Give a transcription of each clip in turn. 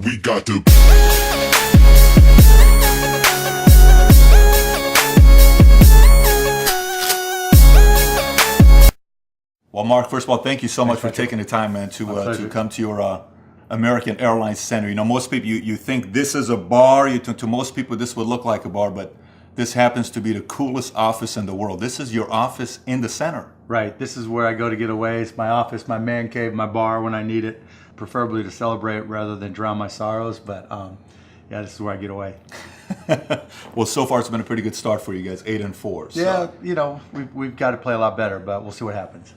We got to. Well, Mark, first of all, thank you so much for taking the time, man, to come to your American Airlines Center. You know, most people, you think this is a bar. To most people, this would look like a bar, but this happens to be the coolest office in the world. This is your office in the center. Right. This is where I go to get away. It's my office, my man cave, my bar when I need it, preferably to celebrate rather than drown my sorrows. But yeah, this is where I get away. Well, so far it's been a pretty good start for you guys, 8-4. So. Yeah, you know, we've got to play a lot better, but we'll see what happens.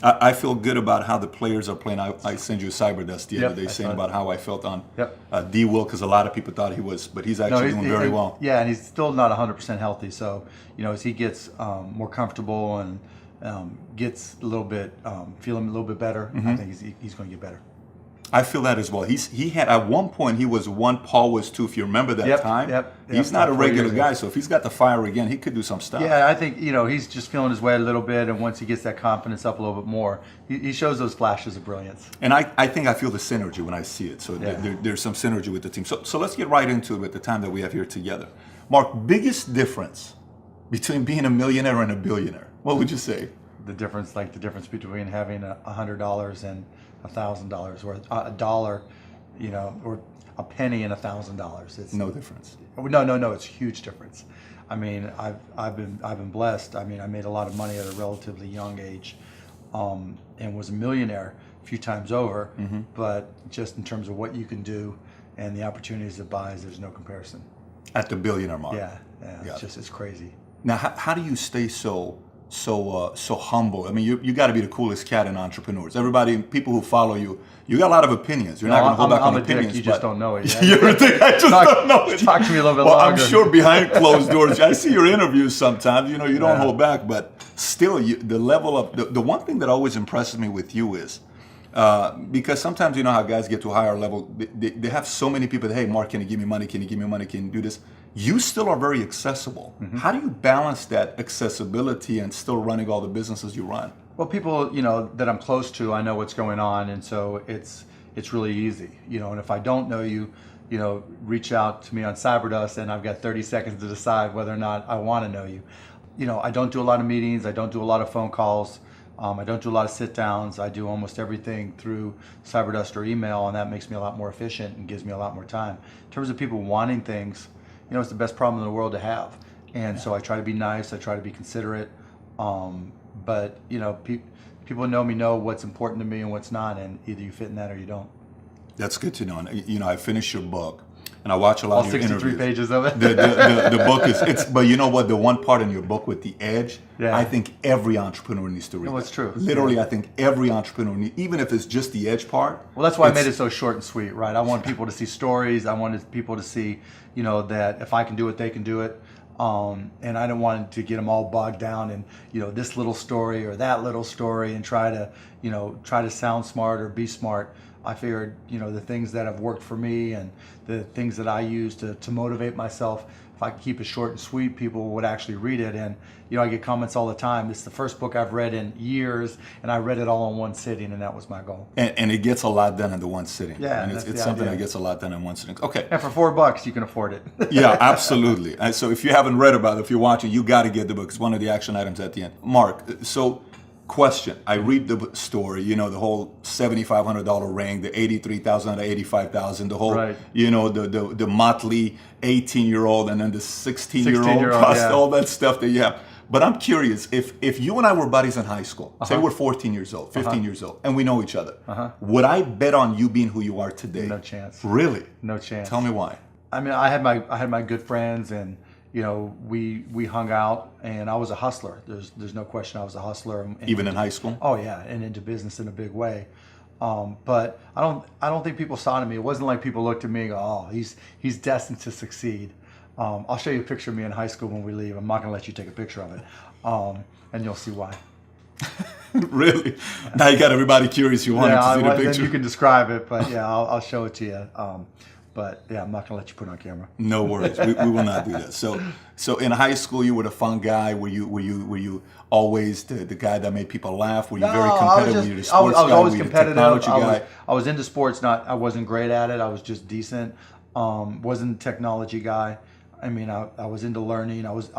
I feel good about how the players are playing. I sent you a cyber desk the other day saying about how I felt on D. Will, because a lot of people thought he was, but he's actually doing very well. Yeah, and he's still not 100% healthy. So, you know, as he gets more comfortable and gets a little bit, feeling a little bit better, I think he's going to get better. I feel that as well. He had at one point he was one, Paul was two. If you remember that time, he's not a regular guy. So if he's got the fire again, he could do some stuff. Yeah, I think he's just feeling his way a little bit, and once he gets that confidence up a little bit more, he shows those flashes of brilliance. And I think I feel the synergy when I see it. So there's some synergy with the team. So let's get right into it with the time that we have here together. Mark, biggest difference between being a millionaire and a billionaire? What would you say? The difference between having $100 and $1,000, or a dollar, or a penny and $1,000. It's no difference. No, it's a huge difference. I mean, I've been blessed. I mean, I made a lot of money at a relatively young age, and was a millionaire a few times over. But just in terms of what you can do and the opportunities it buys, there's no comparison. At the billionaire mark. Yeah. It's crazy. Now, how do you stay so humble? I mean, you got to be the coolest cat in entrepreneurs. Everybody, people who follow you, you got a lot of opinions. You're not going to hold back on opinions. You just don't know it yet. You're a dick. I just don't know it. Talk to me a little bit longer. Well, I'm sure behind closed doors, I see your interviews sometimes. You don't hold back, but still, the level of the one thing that always impresses me with you is because sometimes you know how guys get to a higher level, they have so many people that, hey, Mark, can you give me money? Can you give me money? Can you do this? You still are very accessible. How do you balance that accessibility and still running all the businesses you run? Well, people, that I'm close to, I know what's going on, and so it's really easy, and if I don't know you, reach out to me on Cyberdust, and I've got 30 seconds to decide whether or not I want to know you. I don't do a lot of meetings, I don't do a lot of phone calls, I don't do a lot of sit downs. I do almost everything through Cyberdust or email, and that makes me a lot more efficient and gives me a lot more time. In terms of people wanting things, it's the best problem in the world to have. And so I try to be nice, I try to be considerate. But, people know me, know what's important to me and what's not, and either you fit in that or you don't. That's good to know. And, I finished your book, and I watch a lot of your interviews. 63 pages of it. The book is, but you know what? The one part in your book with the edge, I think every entrepreneur needs to read. No, it's true. Literally, I think every entrepreneur needs, even if it's just the edge part. Well, that's why I made it so short and sweet, right? I want people to see stories. I wanted people to see, that if I can do it, they can do it. And I didn't want to get them all bogged down in, this little story or that little story and try to sound smart or be smart. I figured, the things that have worked for me and the things that I use to motivate myself, if I could keep it short and sweet, people would actually read it. And, I get comments all the time. This is the first book I've read in years, and I read it all in one sitting, and that was my goal. And it gets a lot done in the one sitting. Yeah, and it's something that gets a lot done in one sitting. Okay. And for $4, you can afford it. Yeah, absolutely. And so if you haven't read about it, if you're watching, you got to get the book. It's one of the action items at the end. Mark, so question. I read the story, the whole $7,500 ring, the $83,000 to $85,000, the whole, the motley 18-year-old and then the 16-year-old, all that stuff that you have. But I'm curious, if you and I were buddies in high school, say we're 14 years old, 15 years old, and we know each other, would I bet on you being who you are today? No chance. Really? No chance. Tell me why. I mean, I had my good friends, and we hung out, and I was a hustler. There's no question I was a hustler. Even in high school? Oh yeah, and into business in a big way. But I don't think people saw to me. It wasn't like people looked at me and go, oh, he's destined to succeed. I'll show you a picture of me in high school when we leave. I'm not going to let you take a picture of it, and you'll see why. Really? Now you got everybody curious. You want to see the picture. Then you can describe it, but yeah, I'll show it to you. But yeah, I'm not gonna let you put it on camera. No worries. We will not do that. So in high school, you were the fun guy. Were you always the guy that made people laugh? Were you very competitive? Were you the sports I was guy? always Were you the competitive. technology guy? I was into sports. I wasn't great at it. I was just decent. Wasn't a technology guy. I mean, I was into learning. I was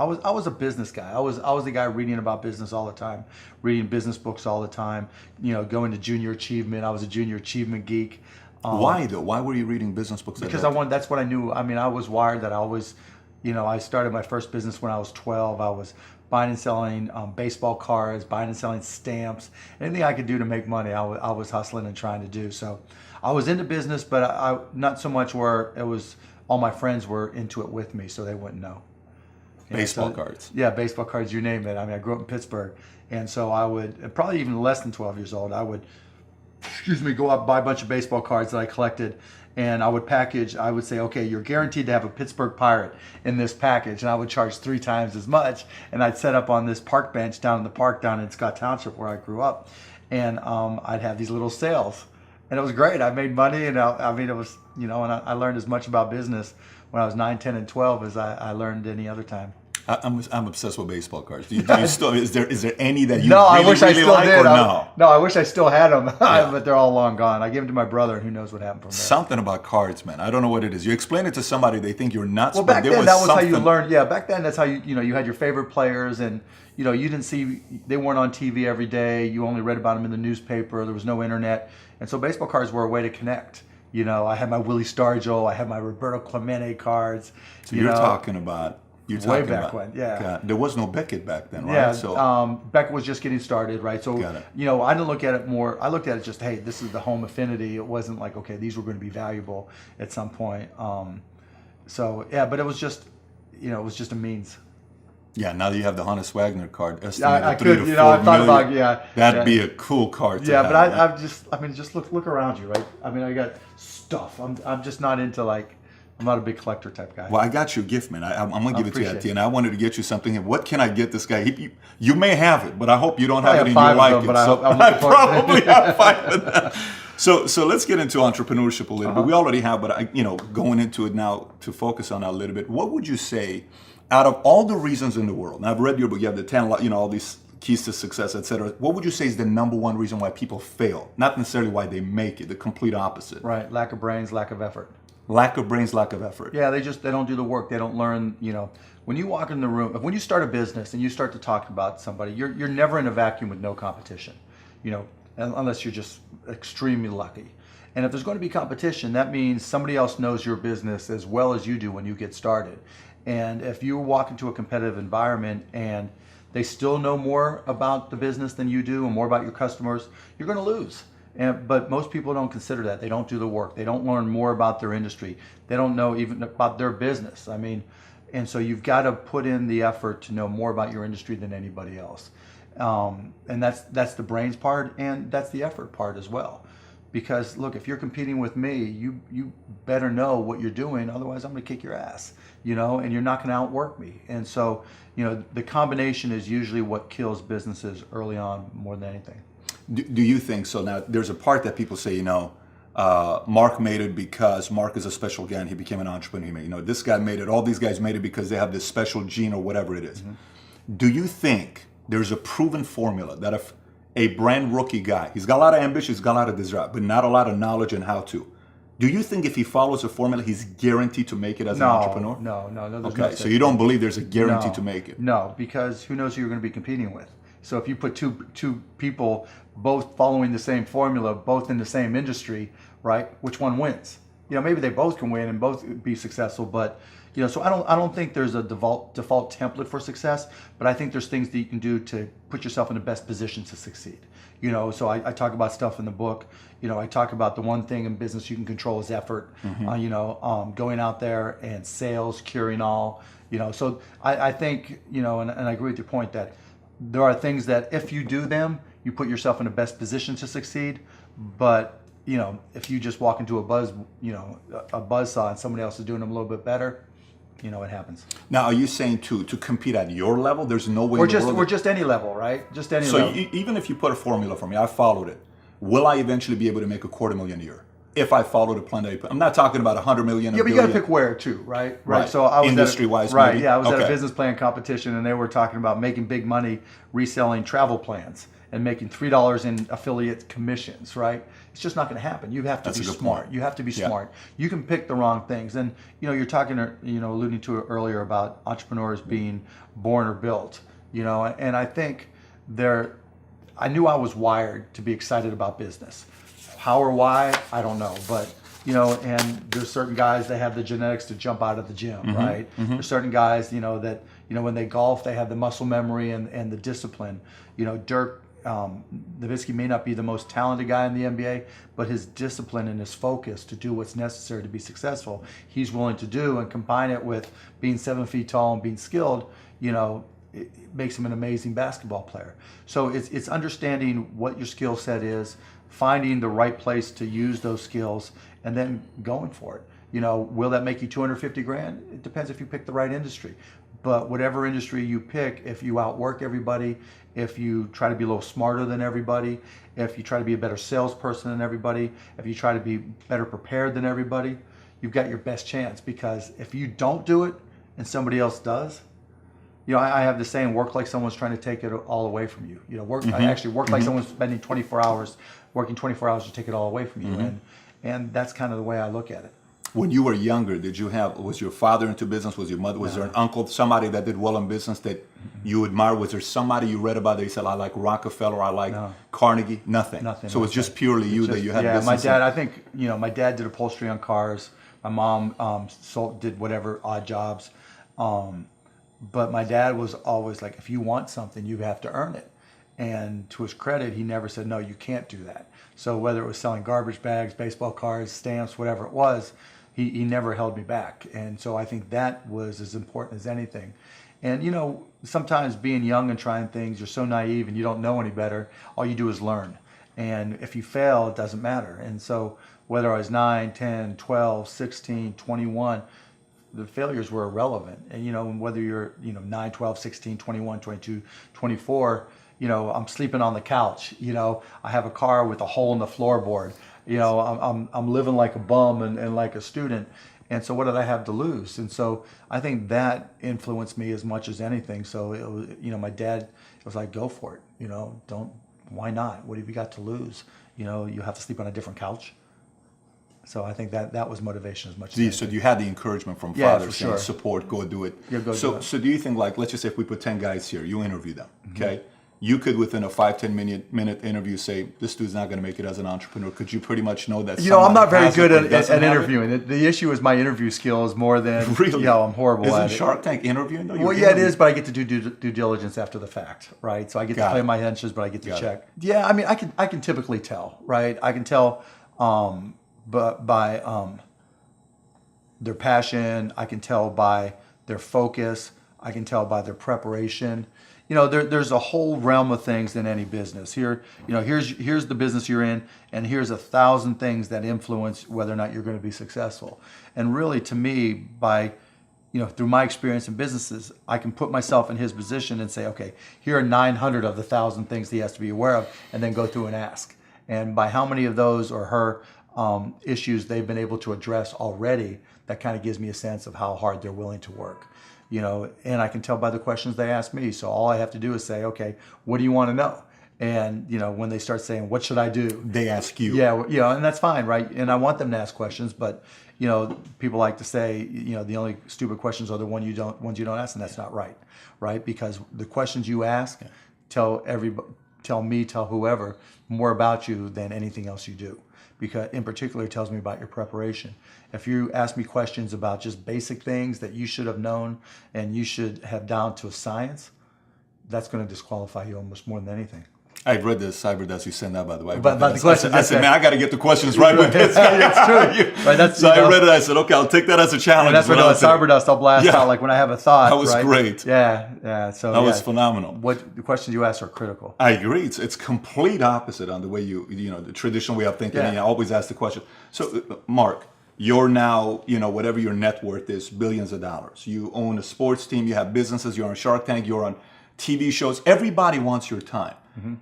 a business guy. I was the guy reading about business all the time, reading business books all the time. You know, going to junior achievement. I was a junior achievement geek. Why though? Why were you reading business books? Because that's what I knew. I mean, I was wired that I always, you know, I started my first business when I was 12. I was buying and selling baseball cards, buying and selling stamps, anything I could do to make money. I was hustling and trying to do. So I was into business, but I not so much where it was all my friends were into it with me, so they wouldn't know. Baseball cards. Yeah, baseball cards, you name it. I mean, I grew up in Pittsburgh, and so I would, probably even less than 12 years old, I would, go out and buy a bunch of baseball cards that I collected, and I would say, okay, you're guaranteed to have a Pittsburgh Pirate in this package, and I would charge 3 times as much, and I'd set up on this park bench down in the park down in Scott Township where I grew up, and I'd have these little sales, and it was great. I made money, and I mean, it was, you know, and I learned as much about business when I was 9, 10, and 12 as I learned any other time. I'm obsessed with baseball cards. Do you still, is there any that you no, really, I wish really I still like did. or no? No, I wish I still had them, but they're all long gone. I gave them to my brother, and who knows what happened from there. Something about cards, man. I don't know what it is. You explain it to somebody, they think you're nuts. Well, but back there then, that was how something... you learned. Yeah, back then, that's how you had your favorite players, and you didn't see, they weren't on TV every day. You only read about them in the newspaper. There was no internet, and so baseball cards were a way to connect. You know, I had my Willie Stargell, I had my Roberto Clemente cards. So you're talking about. Way back when, yeah. God, there was no Beckett back then, right? Yeah, so Beckett was just getting started, right? So, I didn't look at it more, I looked at it just, hey, this is the home affinity. It wasn't like, okay, these were going to be valuable at some point. So, yeah, but it was just, it was just a means. Yeah, now that you have the Honus Wagner card, estimated I could, I thought about, that'd be a cool card to have. but just look around you, right? I mean, I got stuff. I'm just not into I'm not a big collector type guy. Well, I got you a gift, man. I'm going to give it to you at the end. I wanted to get you something. What can I get this guy? You may have it, but I hope you don't have it in your life. I probably have 5 of them. So let's get into entrepreneurship a little bit. We already have, but going into it now to focus on that a little bit. What would you say, out of all the reasons in the world? Now, I've read your book. You have the 10, all these keys to success, etc. What would you say is the number one reason why people fail? Not necessarily why they make it. The complete opposite. Right. Lack of brains, lack of effort. Lack of brains, lack of effort. Yeah, they don't do the work. They don't learn, when you walk in the room, when you start a business and you start to talk about somebody, you're never in a vacuum with no competition, unless you're just extremely lucky. And if there's going to be competition, that means somebody else knows your business as well as you do when you get started. And if you walk into a competitive environment and they still know more about the business than you do and more about your customers, you're going to lose. But most people don't consider that. They don't do the work. They don't learn more about their industry. They don't know even about their business. I mean, and so you've got to put in the effort to know more about your industry than anybody else. And that's the brains part, and that's the effort part as well. Because look, if you're competing with me, you better know what you're doing. Otherwise, I'm going to kick your ass, and you're not going to outwork me. And so, the combination is usually what kills businesses early on more than anything. Do you think so? Now, there's a part that people say, Mark made it because Mark is a special guy and he became an entrepreneur. This guy made it. All these guys made it because they have this special gene or whatever it is. Mm-hmm. Do you think there's a proven formula that if a brand rookie guy, he's got a lot of ambition, he's got a lot of desire, but not a lot of knowledge and how to. Do you think if he follows a formula, he's guaranteed to make it as an entrepreneur? No. Okay, so you don't believe there's a guarantee to make it? No, because who knows who you're going to be competing with. So if you put two people both following the same formula, both in the same industry, right? Which one wins? Maybe they both can win and both be successful, but so I don't think there's a default template for success, but I think there's things that you can do to put yourself in the best position to succeed. So I talk about stuff in the book. I talk about the one thing in business you can control is effort. Mm-hmm. Going out there and sales, curing all. So I think and I agree with your point that there are things that if you do them, you put yourself in the best position to succeed. But if you just walk into a buzzsaw and somebody else is doing them a little bit better, it happens. Now, are you saying to compete at your level, there's no way? Or just any level, right? Just any level. So even if you put a formula for me, I followed it. Will I eventually be able to make $250,000 a year? if I follow the plan that you put. I'm not talking about 100 million. Yeah, but you got to pick where too, right? Right. So I was industry-wise, right. maybe? Yeah, I was at a Okay. business plan competition, and they were talking about making big money reselling travel plans and making $3 in affiliate commissions. Right? It's just not going to happen. You have to That's be a good smart. point. You have to be Yeah. smart. You can pick the wrong things, and you're talking, alluding to it earlier about entrepreneurs being born or built. And I think I knew I was wired to be excited about business. How or why, I don't know, but and there's certain guys that have the genetics to jump out of the gym, right? There's certain guys, that when they golf, they have the muscle memory and the discipline. Dirk Nowitzki may not be the most talented guy in the NBA, but his discipline and his focus to do what's necessary to be successful, he's willing to do, and combine it with being 7 feet tall and being skilled, it makes him an amazing basketball player. So it's understanding what your skill set is, finding the right place to use those skills, and then going for it. Will that make you 250 grand? It depends if you pick the right industry. But whatever industry you pick, if you outwork everybody, if you try to be a little smarter than everybody, if you try to be a better salesperson than everybody, if you try to be better prepared than everybody, you've got your best chance. Because if you don't do it and somebody else does, I have the saying, work like someone's trying to take it all away from you. I actually work like someone's spending 24 hours, working 24 hours to take it all away from you. And that's kind of the way I look at it. When you were younger, was your father into business? Was your mother, was there an uncle, somebody that did well in business that you admire? Was there somebody you read about that you said, I like Rockefeller, I like Carnegie? Nothing. So it's just purely you that you had business. Yeah, my dad, I think, my dad did upholstery on cars. My mom did whatever odd jobs. But my dad was always like, if you want something, you have to earn it. And to his credit, he never said, no, you can't do that. So whether it was selling garbage bags, baseball cards, stamps, whatever it was, he never held me back. And so I think that was as important as anything. And, sometimes being young and trying things, you're so naive and you don't know any better. All you do is learn. And if you fail, it doesn't matter. And so whether I was 9, 10, 12, 16, 21, the failures were irrelevant. And, whether you're, 9, 12, 16, 21, 22, 24, I'm sleeping on the couch, I have a car with a hole in the floorboard, I'm living like a bum and like a student. And so what did I have to lose? And so I think that influenced me as much as anything. So it was, my dad was like, go for it, why not? What have you got to lose? You have to sleep on a different couch. So I think that was motivation as much as anything. So you had the encouragement from Yeah, father for saying, sure. support, go do it. Yeah, go so, do it. So do you think, like, let's just say if we put 10 guys here, you interview them, okay? You could, within a 5-10 minute interview, say, this dude's not going to make it as an entrepreneur. Could you pretty much know that? I'm not very has it good or at doesn't have it? interviewing. The issue is my interview skills more than, Really? I'm horrible at Isn't it. Shark Tank interviewing? though? Well, You're yeah, it interviewing. is, but I get to do due diligence after the fact, right? So I get to Got play it. my henches, but I get to Got it. check. Yeah, I mean, I can typically tell, right? I can tell, but by their passion, I can tell by their focus, I can tell by their preparation. There's a whole realm of things in any business. Here's the business you're in, and here's 1,000 things that influence whether or not you're going to be successful. And really, to me, by through my experience in businesses, I can put myself in his position and say, okay, here are 900 of the 1,000 things he has to be aware of, and then go through and ask. And by how many of those or her issues they've been able to address already, that kind of gives me a sense of how hard they're willing to work. And I can tell by the questions they ask me. So all I have to do is say, okay, what do you want to know? And, when they start saying, what should I do? They ask you. Yeah, and that's fine, right? And I want them to ask questions, but, people like to say, the only stupid questions are the ones you don't ask, and that's not right, right? Because the questions you ask tell whoever more about you than anything else you do. Because in particular, it tells me about your preparation. If you ask me questions about just basic things that you should have known and you should have down to a science, that's going to disqualify you almost more than anything. I read the cyber desk you sent out, by the way. But the questions, I said, man, I got to get the questions right with this. It's true. Right, so I read it. I said, okay, I'll take that as a challenge. And that's what Cyber Dust, I'll blast out like when I have a thought. That was right? great. Yeah. So that was phenomenal. What the questions you ask are critical. I agree. It's complete opposite on the way the traditional way of thinking. Yeah. And I always ask the question. So, Mark, you're now, whatever your net worth is, billions of dollars. You own a sports team. You have businesses. You're on Shark Tank. You're on TV shows. Everybody wants your time.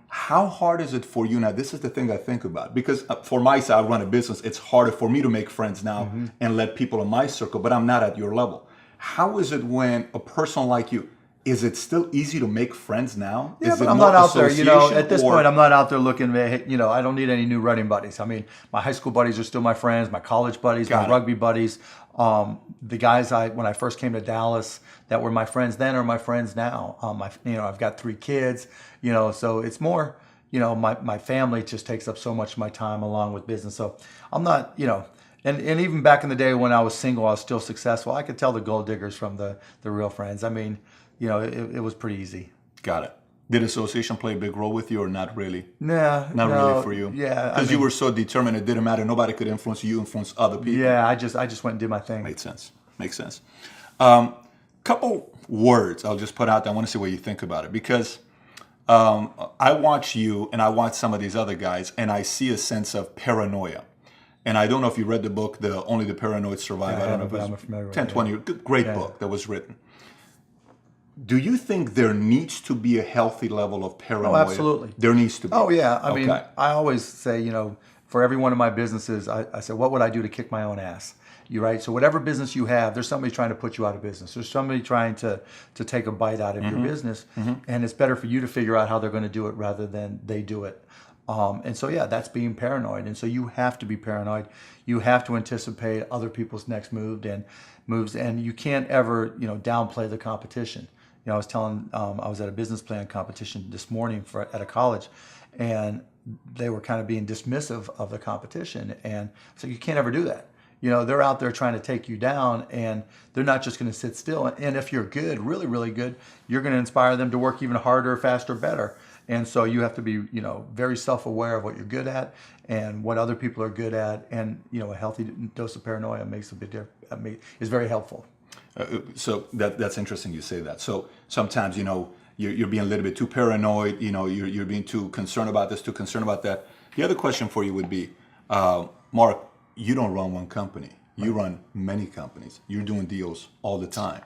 How hard is it for you now? This is the thing I think about, because for my side, I run a business. It's harder for me to make friends now and let people in my circle, but I'm not at your level. How is it when a person like you, is it still easy to make friends now? Yeah, is but it I'm more not out there, association at this or- point, I'm not out there looking, I don't need any new running buddies. I mean, my high school buddies are still my friends, my college buddies, Got my it. rugby buddies. The guys when I first came to Dallas that were my friends then are my friends now. I've got 3 kids, so it's more, my family just takes up so much of my time along with business. So I'm not, and even back in the day when I was single, I was still successful. I could tell the gold diggers from the real friends. I mean, it was pretty easy. Got it. Did association play a big role with you or not really? Nah, Not no, really for you? Yeah. Because you were so determined it didn't matter. Nobody could influence you, influence other people. Yeah, I just went and did my thing. Makes sense. Makes sense. Couple words I'll just put out there. I want to see what you think about it, because I watch you and I watch some of these other guys and I see a sense of paranoia. And I don't know if you read the book, Only the Paranoid Survive. Yeah, I don't know if but it's I'm familiar with 10, it, 20 years. Great book that was written. Do you think there needs to be a healthy level of paranoia? Oh, absolutely. There needs to be. Oh, yeah. I mean, Okay. I always say, for every one of my businesses, I say, what would I do to kick my own ass? Right? So whatever business you have, there's somebody trying to put you out of business. There's somebody trying to take a bite out of your business. And it's better for you to figure out how they're going to do it rather than they do it. And so, yeah, that's being paranoid. And so you have to be paranoid. You have to anticipate other people's next moves, and you can't ever, downplay the competition. I was I was at a business plan competition this morning at a college, and they were kind of being dismissive of the competition. And so you can't ever do that. They're out there trying to take you down, and they're not just going to sit still. And if you're good, really, really good, you're going to inspire them to work even harder, faster, better. And so you have to be, very self-aware of what you're good at and what other people are good at. And, a healthy dose of paranoia makes a big difference, is very helpful. So that's interesting you say that. So sometimes, you're being a little bit too paranoid, you're being too concerned about this, too concerned about that. The other question for you would be, Mark, you don't run one company. You run many companies. You're doing deals all the time.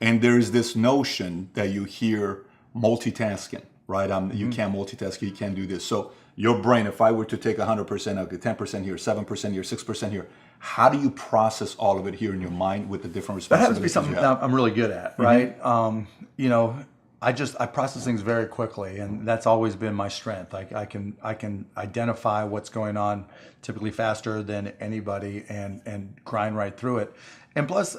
And there's this notion that you hear multitasking, right? You can't multitask, you can't do this. So your brain, if I were to take 100%, okay, 10% here, 7% here, 6% here, how do you process all of it here in your mind with the different That happens responsibilities to be something you have? I'm really good at, right? I process things very quickly, and that's always been my strength. I can identify what's going on typically faster than anybody and grind right through it. And plus,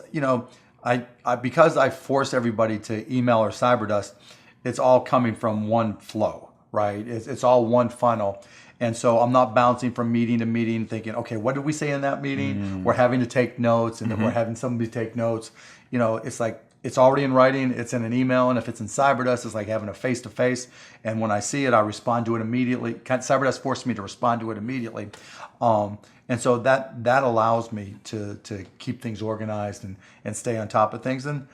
because I force everybody to email or Cyberdust, it's all coming from one flow, right? It's all one funnel. And so I'm not bouncing from meeting to meeting thinking, okay, what did we say in that meeting? We're having to take notes, and then we're having somebody take notes. It's like, it's already in writing, it's in an email, and if it's in Cyberdust, it's like having a face-to-face. And when I see it, I respond to it immediately. Cyberdust forced me to respond to it immediately. And so that allows me to keep things organized and stay on top of things. And,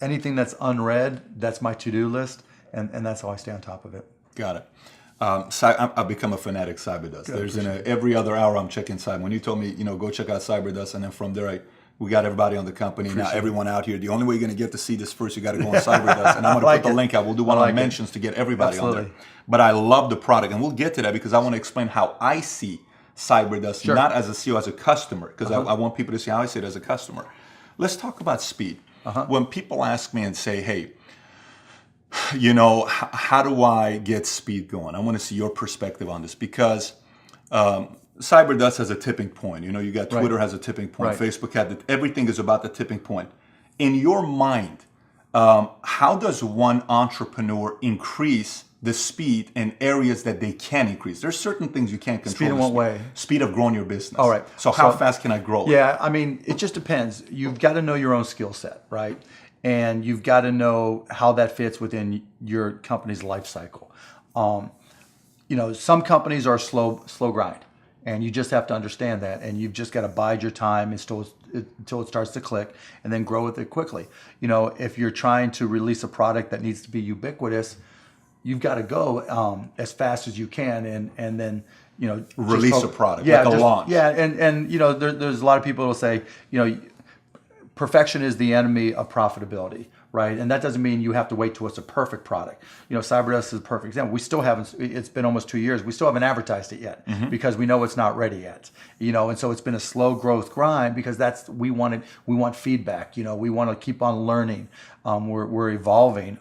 anything that's unread, that's my to-do list, and that's how I stay on top of it. Got it. I've become a fanatic Cyberdust. There's every other hour I'm checking Cyber. When you told me, go check out Cyberdust, and then from there we got everybody on the company. Now everyone out here, the only way you're going to get to see this first, you got to go on Cyberdust. And I'm going to put the link out. We'll do one on mentions to get everybody on there. But I love the product, and we'll get to that because I want to explain how I see Cyberdust, not as a CEO, as a customer, because I want people to see how I see it as a customer. Let's talk about speed. When people ask me and say, hey, how do I get speed going? I want to see your perspective on this, because Cyberdust has a tipping point. You got Twitter has a tipping point. Facebook had everything is about the tipping point. In your mind, how does one entrepreneur increase the speed in areas that they can increase? There's certain things you can't control. Speed in what way? Speed of growing your business. All right. So how fast can I grow it? Yeah, I mean, it just depends. You've got to know your own skill set, right? And you've got to know how that fits within your company's life cycle. Some companies are slow grind, and you just have to understand that. And you've just got to bide your time until it starts to click, and then grow with it quickly. If you're trying to release a product that needs to be ubiquitous, you've got to go as fast as you can, and then release a product, like a launch. Yeah, and there's a lot of people who will say, perfection is the enemy of profitability, right? And that doesn't mean you have to wait till it's a perfect product. CyberDust is a perfect example. We still haven't, it's been almost 2 years, we still haven't advertised it yet because we know it's not ready yet. And so it's been a slow growth grind because we want feedback, we want to keep on learning. We're evolving.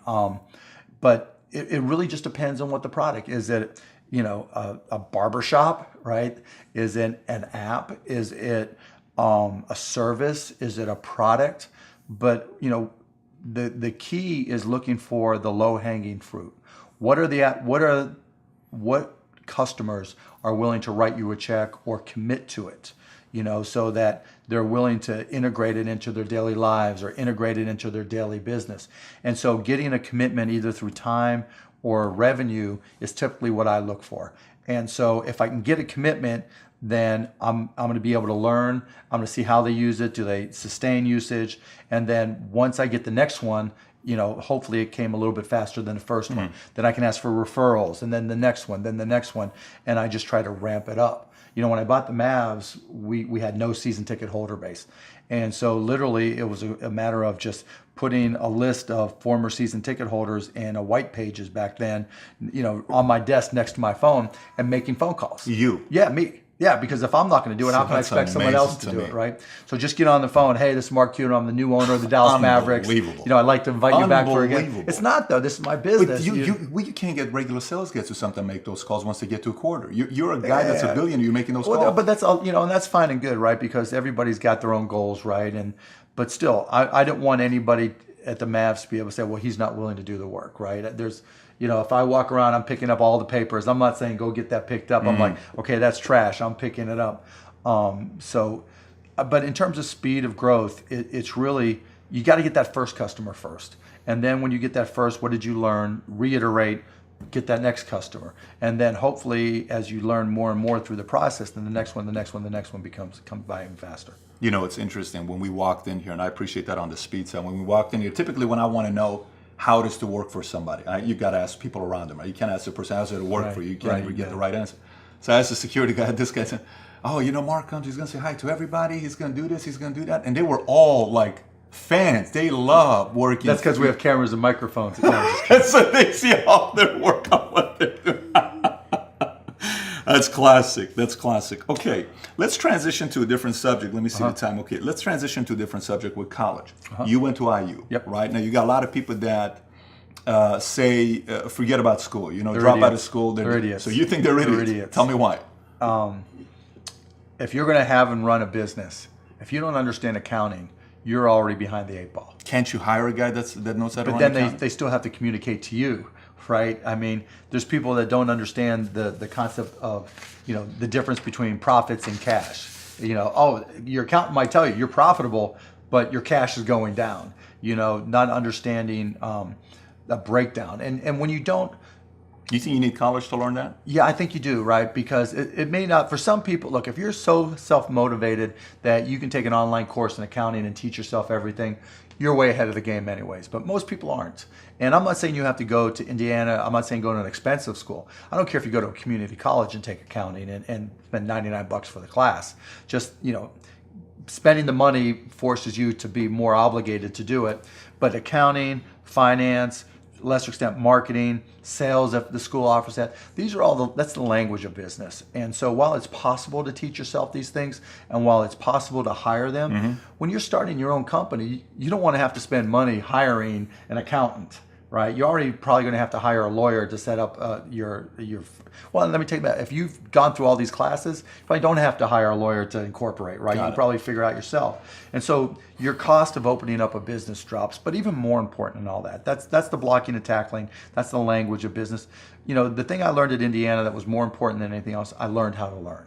But it really just depends on what the product is. It, a barbershop, right? Is it an app? Is it a service? Is it a product? But the key is looking for the low hanging fruit. What customers are willing to write you a check or commit to it? So that they're willing to integrate it into their daily lives or integrate it into their daily business. And so getting a commitment either through time or revenue is typically what I look for. And so if I can get a commitment, then I'm going to be able to learn. I'm going to see how they use it. Do they sustain usage? And then once I get the next one, hopefully it came a little bit faster than the first one. Then I can ask for referrals, and then the next one, and I just try to ramp it up. When I bought the Mavs, we had no season ticket holder base. And so literally it was a matter of just putting a list of former season ticket holders in a white pages back then, on my desk next to my phone and making phone calls. You? Yeah, me. Yeah, because if I'm not going to do it, how can I expect someone else to do it, right? So just get on the phone. Hey, this is Mark Cuban. I'm the new owner of the Dallas Mavericks. I'd like to invite you back for again. It's not though. This is my business. But you can't get regular sales guys or something to make those calls once they get to a quarter. You're a guy that's a billionaire. You're making those calls. But that's all, and that's fine and good, right? Because everybody's got their own goals, right? But still, I don't want anybody at the Mavs to be able to say, well, he's not willing to do the work, right? There's. If I walk around, I'm picking up all the papers. I'm not saying go get that picked up. I'm like, okay, that's trash. I'm picking it up. But in terms of speed of growth, it's really, you got to get that first customer first. And then when you get that first, what did you learn? Reiterate, get that next customer. And then hopefully as you learn more and more through the process, then the next one comes by even faster. It's interesting. When we walked in here, and I appreciate that on the speed side, when we walked in here, typically when I want to know how it is to work for somebody, you got to ask people around them. Right? You can't ask the person, how's it to work for you? You can't even get the right answer. So I asked the security guy, this guy said, oh, Mark comes, he's going to say hi to everybody. He's going to do this, he's going to do that. And they were all like fans. They love working. That's because we have cameras and microphones. So they see all their work on what they're doing. That's classic. Okay, let's transition to a different subject. Let me see the time. Okay, let's transition to a different subject with college. You went to IU, right? Now, you got a lot of people that say, forget about school. Drop out of school. They're idiots. So you think they're idiots. Tell me why. If you're going to have and run a business, if you don't understand accounting, you're already behind the 8 ball. Can't you hire a guy that knows how to run accounting? But then they still have to communicate to you. Right? I mean, there's people that don't understand the concept of, the difference between profits and cash. Your accountant might tell you you're profitable, but your cash is going down. Not understanding a breakdown. And when you don't. You think you need college to learn that? Yeah, I think you do, right? Because it may not, for some people, look, if you're so self-motivated that you can take an online course in accounting and teach yourself everything, you're way ahead of the game anyways. But most people aren't. And I'm not saying you have to go to Indiana. I'm not saying go to an expensive school. I don't care if you go to a community college and take accounting and spend $99 for the class. Just, spending the money forces you to be more obligated to do it. But accounting, finance, lesser extent marketing, sales if the school offers that. These are that's the language of business. And so while it's possible to teach yourself these things and while it's possible to hire them, when you're starting your own company, you don't want to have to spend money hiring an accountant, right? You're already probably going to have to hire a lawyer to set up your. Well, let me take that. If you've gone through all these classes, you probably don't have to hire a lawyer to incorporate, right? You can probably figure out yourself. And so your cost of opening up a business drops. But even more important than all that, that's the blocking and tackling. That's the language of business. The thing I learned at Indiana that was more important than anything else, I learned how to learn.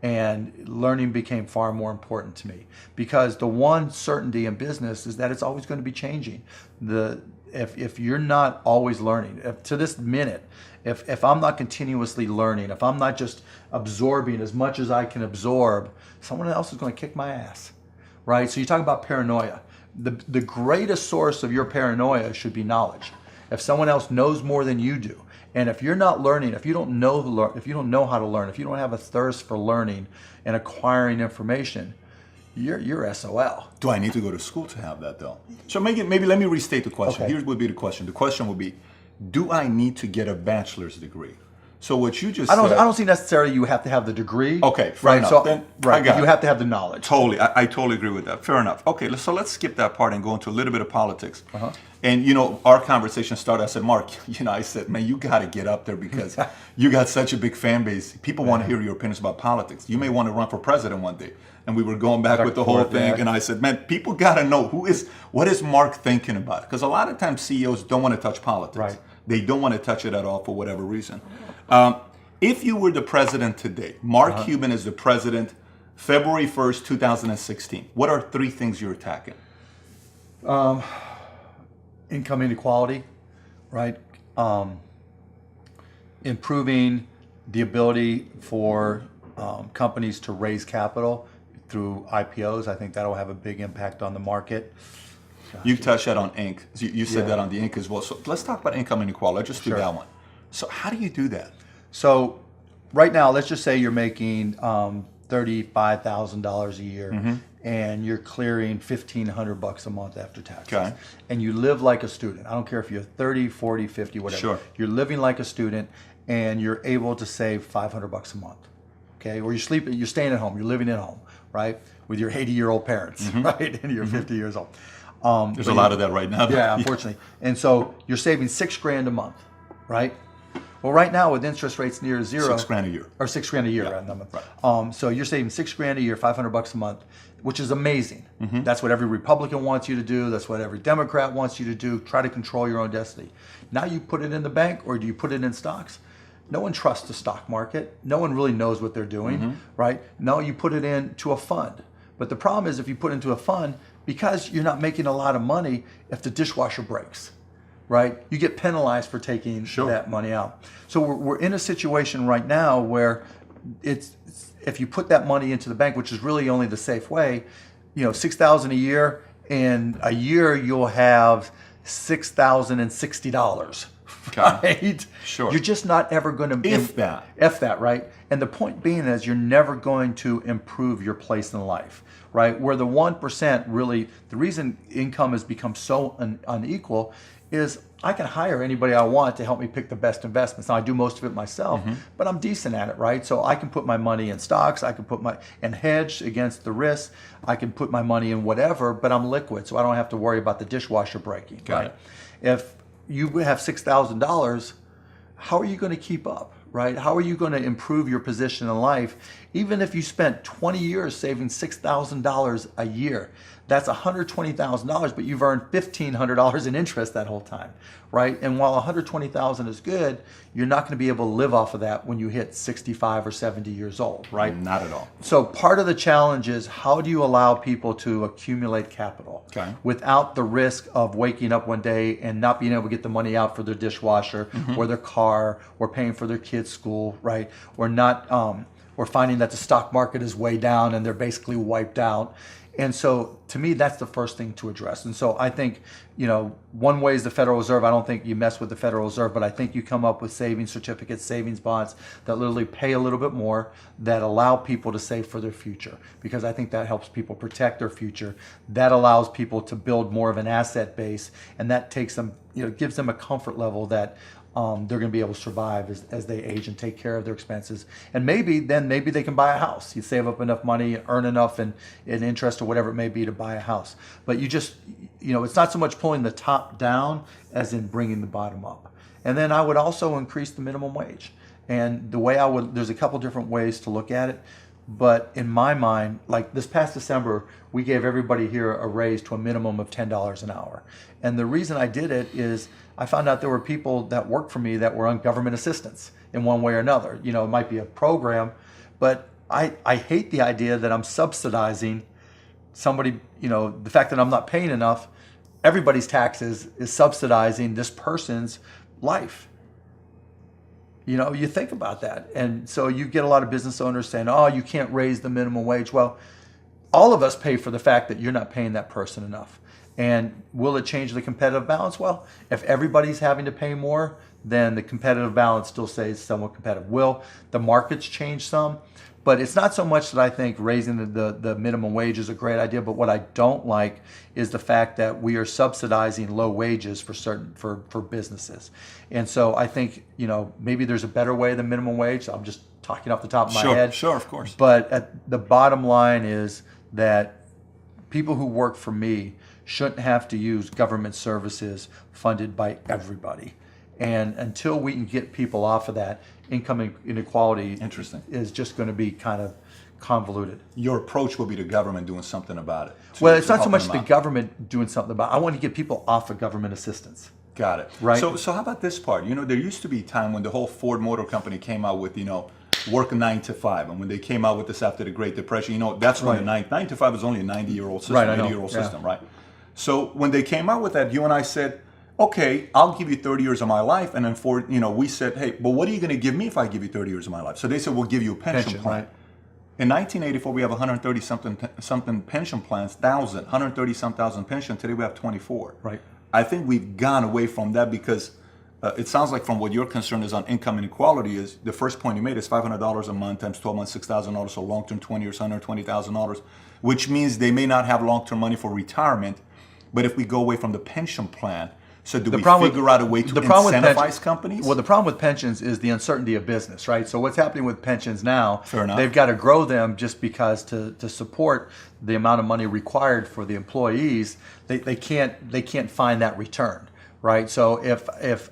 And learning became far more important to me because the one certainty in business is that it's always going to be changing. If you're not always learning, to this minute, if I'm not continuously learning, if I'm not just absorbing as much as I can absorb, someone else is going to kick my ass, right? So you talk about paranoia. The greatest source of your paranoia should be knowledge. If someone else knows more than you do, and if you're not learning, if you don't know how to learn, if you don't have a thirst for learning and acquiring information, you're SOL. Do I need to go to school to have that though? So maybe let me restate the question. Okay. Here would be the question. The question would be, do I need to get a bachelor's degree? So what you just I said. don't see necessarily you have to have the degree. Okay, fair enough. So, Then right, I got you it. have to have the knowledge. Totally, I totally agree with that. Fair enough. Okay, so let's skip that part and go into a little bit of politics. Uh-huh. And our conversation started. I said, Mark, I said, man, you got to get up there because you got such a big fan base. People want to hear your opinions about politics. You may want to run for president one day. And we were going back with the whole thing, and I said, man, people got to know what is Mark thinking about? Because a lot of times CEOs don't want to touch politics. Right. They don't want to touch it at all for whatever reason. If you were the president today, Mark Cuban is the president, February 1st, 2016. What are 3 things you're attacking? Income inequality, right? Improving the ability for companies to raise capital through IPOs. I think that'll have a big impact on the market. You touched that on Inc. You said that on the Inc. as well. So let's talk about income inequality. Let's just do that one. So how do you do that? So right now, let's just say you're making $35,000 a year, and you're clearing $1,500 a month after taxes. Okay. And you live like a student. I don't care if you're 30, 40, 50, whatever. Sure. You're living like a student, and you're able to save $500 a month. Okay. Or you're staying at home. You're living at home, right, with your 80-year-old parents, right, and you're 50 years old. There's a lot of that right now. Yeah, unfortunately. And so you're saving $6,000 a month, right? Well, right now with interest rates near zero, $6,000 a year, or $6,000 a year, right. So you're saving $6,000 a year, $500 a month, which is amazing. That's what every Republican wants you to do. That's what every Democrat wants you to do. Try to control your own destiny. Now you put it in the bank, or do you put it in stocks? No one trusts the stock market. No one really knows what they're doing, right? No, you put it into a fund. But the problem is if you put it into a fund, because you're not making a lot of money, if the dishwasher breaks, right, you get penalized for taking that money out. So we're in a situation right now where if you put that money into the bank, which is really only the safe way, $6,000 a year, in a year you'll have $6,060. Okay. Right? Sure. You're just not ever going to If that, right? And the point being is you're never going to improve your place in life, right? Where the 1% really, the reason income has become so unequal is I can hire anybody I want to help me pick the best investments. Now I do most of it myself, but I'm decent at it, right? So I can put my money in stocks, I can put and hedge against the risk. I can put my money in whatever, but I'm liquid, so I don't have to worry about the dishwasher breaking, right? If you have $6,000, how are you going to keep up, right? How are you going to improve your position in life? Even if you spent 20 years saving $6,000 a year, that's $120,000, but you've earned $1,500 in interest that whole time, right? And while $120,000 is good, you're not going to be able to live off of that when you hit 65 or 70 years old, right? Not at all. So part of the challenge is how do you allow people to accumulate capital without the risk of waking up one day and not being able to get the money out for their dishwasher or their car or paying for their kids' school, right? Or not, or finding that the stock market is way down and they're basically wiped out. And so to me, that's the first thing to address. And so I think, one way is the Federal Reserve. I don't think you mess with the Federal Reserve, but I think you come up with savings certificates, savings bonds that literally pay a little bit more, that allow people to save for their future, because I think that helps people protect their future. That allows people to build more of an asset base, and that takes them, gives them a comfort level that they're going to be able to survive as they age and take care of their expenses. And maybe they can buy a house. You save up enough money, earn enough in interest or whatever it may be to buy a house. But you just, it's not so much pulling the top down as in bringing the bottom up. And then I would also increase the minimum wage. And the way there's a couple different ways to look at it. But in my mind, like this past December, we gave everybody here a raise to a minimum of $10 an hour. And the reason I did it is I found out there were people that worked for me that were on government assistance in one way or another. It might be a program, but I hate the idea that I'm subsidizing somebody, the fact that I'm not paying enough, everybody's taxes is subsidizing this person's life. You think about that. And so you get a lot of business owners saying, oh, you can't raise the minimum wage. Well, all of us pay for the fact that you're not paying that person enough. And will it change the competitive balance? Well, if everybody's having to pay more, then the competitive balance still stays somewhat competitive. Will the markets change some? But it's not so much that I think raising the minimum wage is a great idea, but what I don't like is the fact that we are subsidizing low wages for businesses. And so I think, maybe there's a better way than minimum wage. I'm just talking off the top of my head. Sure, of course. But the bottom line is that people who work for me shouldn't have to use government services funded by everybody. And until we can get people off of that, income inequality is just going to be kind of convoluted. Your approach will be the government doing something about it. Well, it's not so much the government doing something about it. I want to get people off of government assistance. Got it. Right. So how about this part? There used to be a time when the whole Ford Motor Company came out with, work 9 to 5. And when they came out with this after the Great Depression, that's when the 9 to 5 was only a 90-year-old system, 80-year-old system, right? So when they came out with that, you and I said, okay, I'll give you 30 years of my life. And then we said, hey, but what are you going to give me if I give you 30 years of my life? So they said, we'll give you a pension plan. Right. In 1984, we have 130-something pension plans, 130-some thousand pension. Today we have 24. Right. I think we've gone away from that because it sounds like from what your concern is on income inequality is the first point you made is $500 a month times 12 months, $6,000, so long-term 20 years, $120,000, which means they may not have long-term money for retirement. But if we go away from the pension plan, so do we figure out a way to incentivize companies? Well, the problem with pensions is the uncertainty of business, right? So what's happening with pensions now, Fair enough. They've got to grow them just because to support the amount of money required for the employees, they can't find that return, right? So if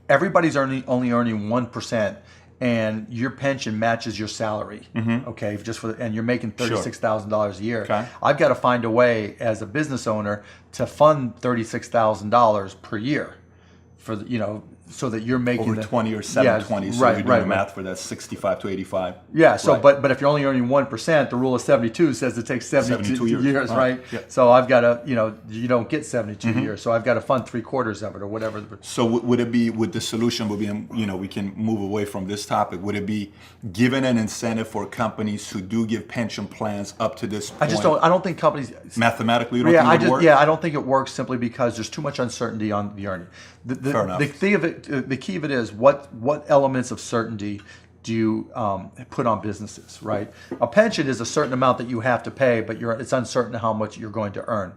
everybody's only earning 1%, and your pension matches your salary, okay, and you're making $36,000 a year. Okay. I've got to find a way as a business owner to fund $36,000 per year so that you're making over 20 or 720, so you're doing the math for that 65 to 85. Yeah, so right. but if you're only earning 1%, the rule of 72 says it takes 72 years, right? Yeah. So I've got to, you don't get 72 years, so I've got to fund 3/4 of it or whatever. So would the solution would be, we can move away from this topic, would it be given an incentive for companies who do give pension plans up to this point? I don't think companies mathematically, you don't think it would work? Yeah, I don't think it works simply because there's too much uncertainty on the earning. Fair enough. The key of it is what elements of certainty do you put on businesses, right? A pension is a certain amount that you have to pay, but it's uncertain how much you're going to earn.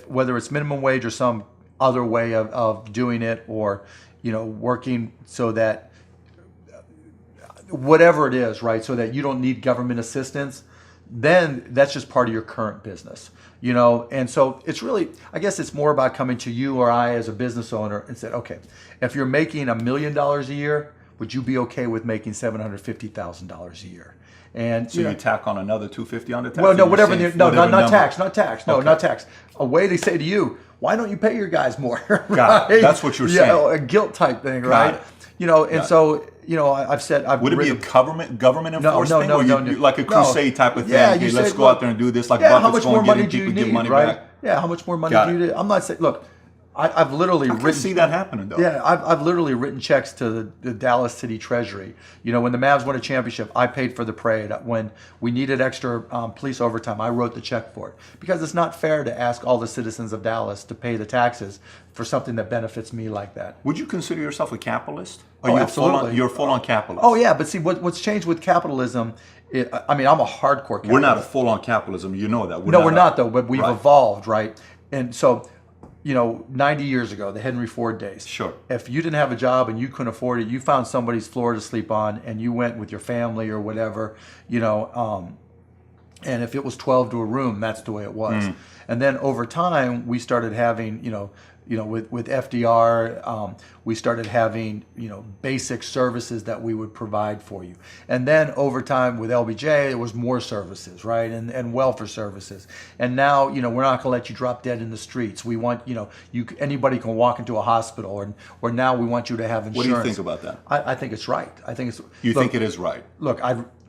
Whether it's minimum wage or some other way of doing it, or working so that whatever it is, right, so that you don't need government assistance, then that's just part of your current business. And so it's really, I guess it's more about coming to you or I as a business owner and said, okay, if you're making $1 million a year, would you be okay with making $750,000 a year? And so you tack on another $250 on the tax? Well, no, whatever. Not tax. No, okay. not tax. A way to say to you, why don't you pay your guys more? Right? Got it. That's what you're saying. Yeah, a guilt type thing, right? I've said, would it be a government enforced thing? No, like a crusade type of thing. Yeah, okay, let's go out there and do this. Like how much Buffett's more going, money getting do you people to give need, money right? back. Yeah, how much more money Got do you need? I'm not saying, look, I've literally I can see that happening though. Yeah, I've literally written checks to the Dallas City Treasury. When the Mavs won a championship, I paid for the parade. When we needed extra police overtime, I wrote the check for it. Because it's not fair to ask all the citizens of Dallas to pay the taxes for something that benefits me like that. Would you consider yourself a capitalist? Absolutely. You're full on capitalist. Oh yeah, but see what's changed with capitalism. I'm a hardcore capitalist. We're not a full on capitalism. You know that. We're not though. But we've right. evolved, right? And so. 90 years ago, the Henry Ford days. Sure. If you didn't have a job and you couldn't afford it, you found somebody's floor to sleep on, and you went with your family or whatever, and if it was 12 to a room, that's the way it was. And then over time, we started having, with FDR, we started having, basic services that we would provide for you. And then over time with LBJ, it was more services, right? And welfare services. And now, we're not going to let you drop dead in the streets. We want, anybody can walk into a hospital, or now we want you to have insurance. What do you think about that? I think it's right. I think it's. Think it is right? Look,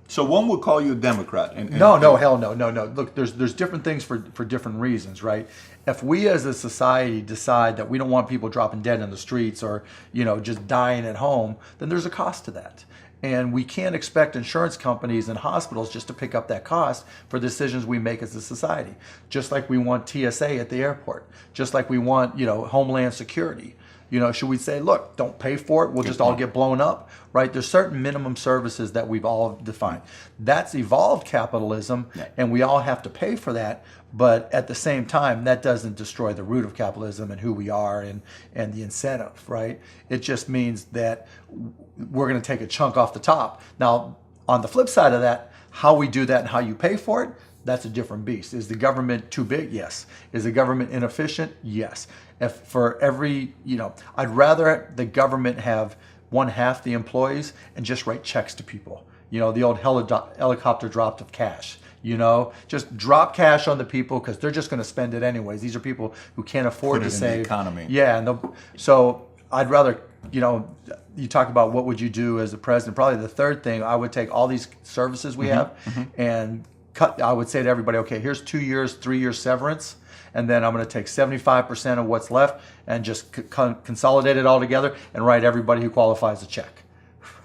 So one would call you a Democrat. No, hell no. Look, there's different things for different reasons, right? If we as a society decide that we don't want people dropping dead in the streets or, just dying at home, then there's a cost to that. And we can't expect insurance companies and hospitals just to pick up that cost for decisions we make as a society. Just like we want TSA at the airport. Just like we want, Homeland Security. Should we say, look, don't pay for it, we'll just all get blown up, right? There's certain minimum services that we've all defined. That's evolved capitalism, and we all have to pay for that. But at the same time, that doesn't destroy the root of capitalism and who we are and the incentive, right? It just means that we're going to take a chunk off the top. Now, on the flip side of that, how we do that and how you pay for it, that's a different beast. Is the government too big? Yes. Is the government inefficient? Yes. If for every, I'd rather the government have one half the employees and just write checks to people. The old helicopter drop of cash. Just drop cash on the people because they're just going to spend it anyways. These are people who can't afford to save. The economy. Yeah, so I'd rather, you talk about what would you do as a president. Probably the third thing, I would take all these services we have and cut. I would say to everybody, okay, here's 2 years, 3 years severance. And then I'm going to take 75% of what's left and just consolidate it all together and write everybody who qualifies a check.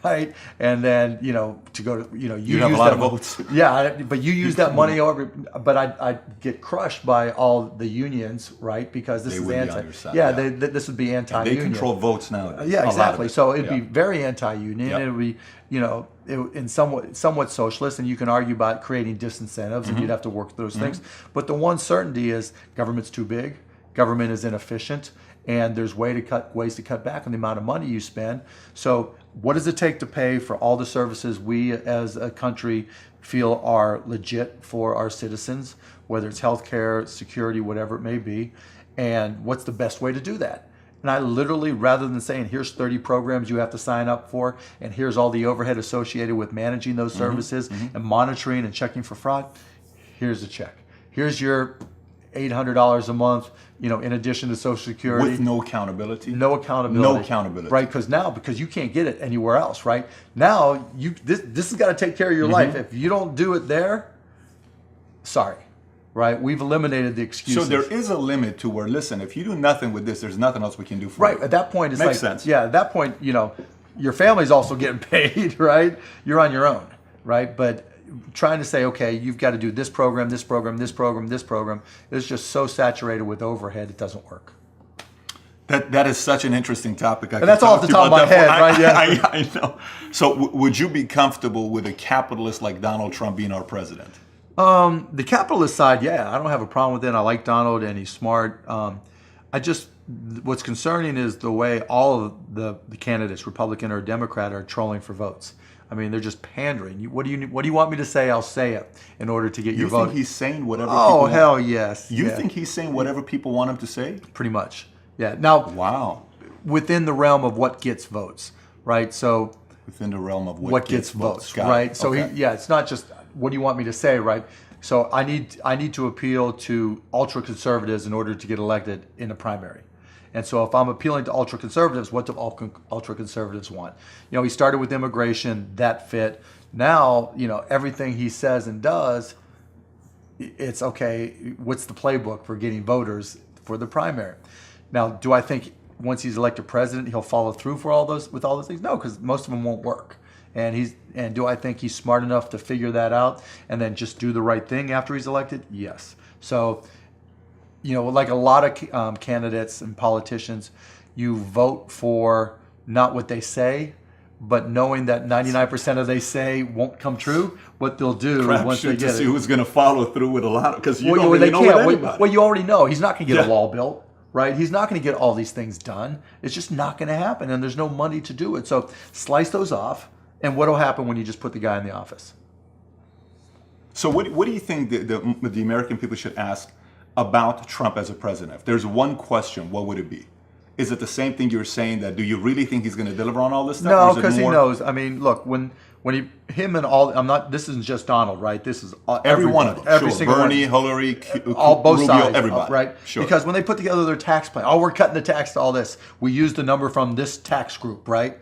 Right, and then to go to you have use a lot that, of votes. Yeah, but you use that money over. But I get crushed by all the unions, right? Because this is anti. This would be anti-union. They control votes now. Yeah, exactly. So it'd be very anti-union. Yep. It would be in somewhat socialist, and you can argue about creating disincentives, and you'd have to work those things. But the one certainty is government's too big, government is inefficient, and there's ways to cut back on the amount of money you spend. So what does it take to pay for all the services we as a country feel are legit for our citizens, whether it's healthcare, security, whatever it may be, and what's the best way to do that? And I literally, rather than saying, here's 30 programs you have to sign up for, and here's all the overhead associated with managing those services and monitoring and checking for fraud, here's a check. Here's your $800 a month, in addition to Social Security. With no accountability? No accountability. No accountability. Right, because you can't get it anywhere else, right? Now, this has got to take care of your life. If you don't do it there, sorry, right? We've eliminated the excuses. So there is a limit to where, listen, if you do nothing with this, there's nothing else we can do for you. Right, at that point, it's Makes like, sense. Yeah, at that point, your family's also getting paid, right? You're on your own, right? But trying to say, okay, you've got to do this program, this program, this program, this program, is just so saturated with overhead, it doesn't work. That is such an interesting topic. And that's off the top of my head, right? Yeah. I know. So would you be comfortable with a capitalist like Donald Trump being our president? The capitalist side, yeah, I don't have a problem with it. I like Donald and he's smart. What's concerning is the way all of the candidates, Republican or Democrat, are trolling for votes. I mean, they're just pandering. What do you want me to say? I'll say it in order to get your vote. You think he's saying whatever people Oh, want? hell yes. You think he's saying whatever people want him to say? Pretty much. Yeah. Now, wow. Within the realm of what gets votes, right? So within the realm of what gets votes, Got right? it. So okay. it's not just what do you want me to say, right? So I need to appeal to ultra conservatives in order to get elected in a primary. And so if I'm appealing to ultra conservatives, what do ultra conservatives want? He started with immigration, that fit. Now, everything he says and does, it's okay. What's the playbook for getting voters for the primary? Now, do I think once he's elected president, he'll follow through with all those things? No, because most of them won't work. And do I think he's smart enough to figure that out and then just do the right thing after he's elected? Yes. So, like a lot of candidates and politicians, you vote for not what they say, but knowing that 99% of they say won't come true, what they'll do once they get to see who's going to follow through with a lot, because you don't well, really know with anybody. Well, you already know he's not going to get a wall built, right? He's not going to get all these things done. It's just not going to happen, and there's no money to do it. So slice those off, and what will happen when you just put the guy in the office? So what do you think the American people should ask about Trump as a president? If there's one question, what would it be? Is it the same thing you're saying, that do you really think he's going to deliver on all this stuff? No, because he knows. I mean, look, this isn't just Donald, right? This is every one of them. Every sure. single Bernie, one. Hillary, Both Rubio, sides, everybody. right? Sure. Because when they put together their tax plan, we're cutting the tax to all this. We use the number from this tax group, right?